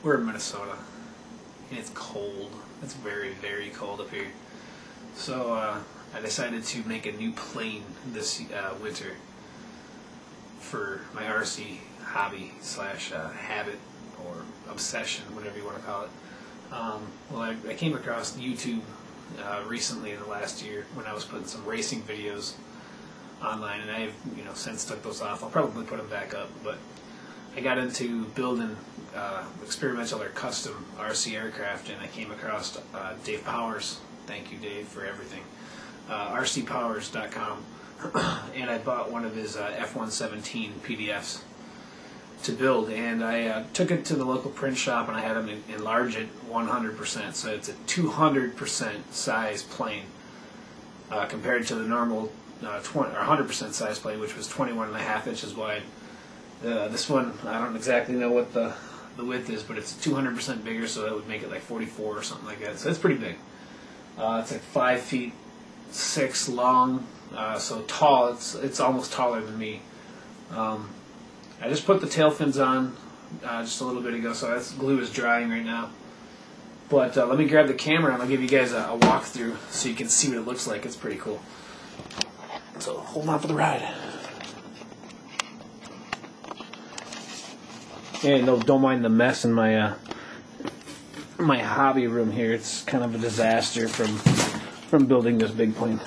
we're in Minnesota, and it's cold. It's very, very cold up here. So I decided to make a new plane this winter for my RC hobby slash habit or obsession, whatever you want to call it. Well, I came across YouTube recently in the last year when I was putting some racing videos online, and I've since took those off. I'll probably put them back up, but I got into building experimental or custom RC aircraft, and I came across Dave Powers. Thank you, Dave, for everything. rcpowers.com, and I bought one of his F-117 PDFs to build, and I took it to the local print shop, and I had them enlarge it 100%, so it's a 200% size plane compared to the normal 20 or 100% size plane, which was 21.5 inches wide. This one, I don't exactly know what the width is, but it's 200% bigger, so that would make it like 44 or something like that. So it's pretty big. It's like 5 feet 6 long, so tall. It's almost taller than me. I just put the tail fins on just a little bit ago, so that glue is drying right now. But let me grab the camera and I'll give you guys a walkthrough so you can see what it looks like. It's pretty cool. So hold on for the ride. Hey, no, don't mind the mess in my my hobby room here. It's kind of a disaster from building this big plane.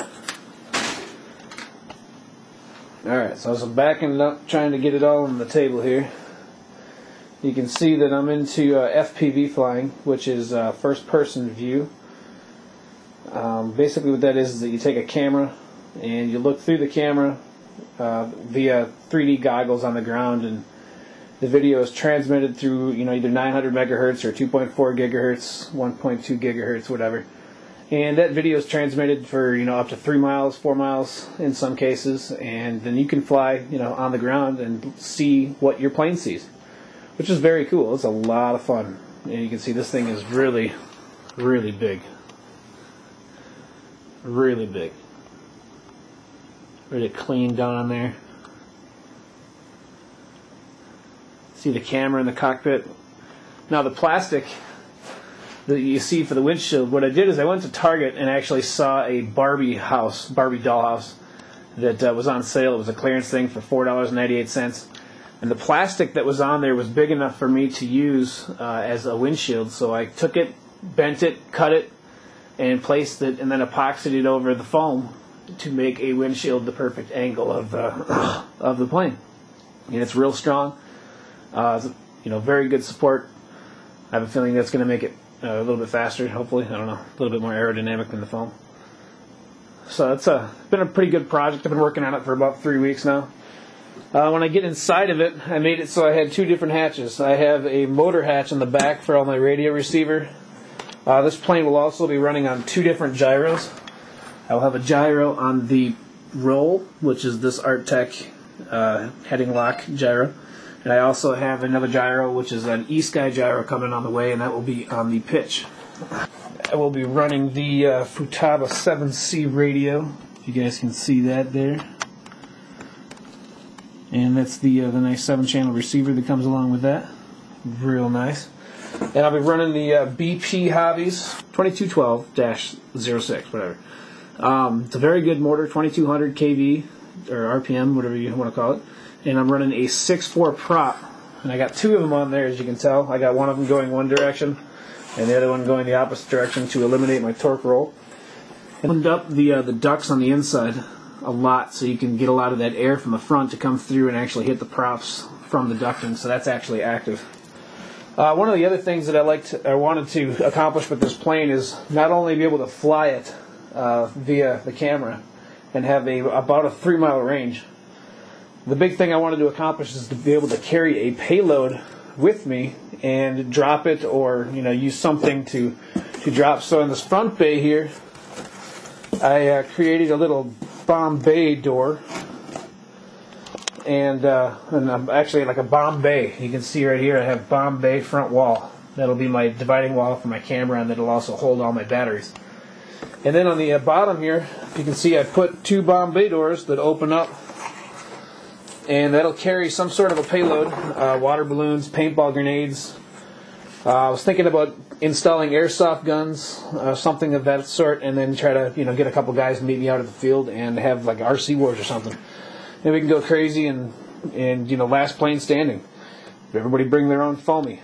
Alright, so as I'm backing it up, trying to get it all on the table here, you can see that I'm into FPV flying, which is first-person view. Basically what that is that you take a camera and you look through the camera via 3D goggles on the ground, and the video is transmitted through either 900 megahertz or 2.4 gigahertz, 1.2 gigahertz, whatever. And that video is transmitted for up to 3 miles, 4 miles in some cases, and then you can fly on the ground and see what your plane sees, which is very cool. It's a lot of fun, and you can see this thing is really, really big, really big, really clean down on there. See the camera in the cockpit. Now the plastic that you see for the windshield, what I did is I went to Target and actually saw a Barbie dollhouse that was on sale. It was a clearance thing for $4.98, and the plastic that was on there was big enough for me to use as a windshield. So I took it, bent it, cut it, and placed it, and then epoxied it over the foam to make a windshield the perfect angle of the plane. And it's real strong. Very good support. I have a feeling that's going to make it a little bit faster, hopefully. I don't know, a little bit more aerodynamic than the foam. So it's been a pretty good project. I've been working on it for about 3 weeks now. When I get inside of it, I made it so I had 2 different hatches. I have a motor hatch on the back for all my radio receiver. This plane will also be running on 2 different gyros. I'll have a gyro on the roll, which is this Arttech heading lock gyro. And I also have another gyro, which is an E-Sky gyro coming on the way, and that will be on the pitch. I will be running the Futaba 7C radio, if you guys can see that there. And that's the nice 7-channel receiver that comes along with that. Real nice. And I'll be running the BP Hobbies 2212-06, whatever. It's a very good motor, 2200 kV, or RPM, whatever you want to call it. And I'm running a 6.4 prop, and I got 2 of them on there, as you can tell. I got one of them going one direction, and the other one going the opposite direction to eliminate my torque roll. I opened up the ducts on the inside a lot, so you can get a lot of that air from the front to come through and actually hit the props from the ducting, so that's actually active. One of the other things that I wanted to accomplish with this plane is not only be able to fly it via the camera and have about a 3-mile range. The big thing I wanted to accomplish is to be able to carry a payload with me and drop it, or use something to drop. So in this front bay here, I created a little bomb bay door, and I'm actually like a bomb bay. You can see right here I have bomb bay front wall. That'll be my dividing wall for my camera, and that'll also hold all my batteries. And then on the bottom here, you can see I put 2 bomb bay doors that open up, and that'll carry some sort of a payload, water balloons, paintball grenades, I was thinking about installing airsoft guns, something of that sort, and then try to get a couple guys to meet me out at the field and have like RC wars or something. And we can go crazy and last plane standing. Everybody bring their own foamy.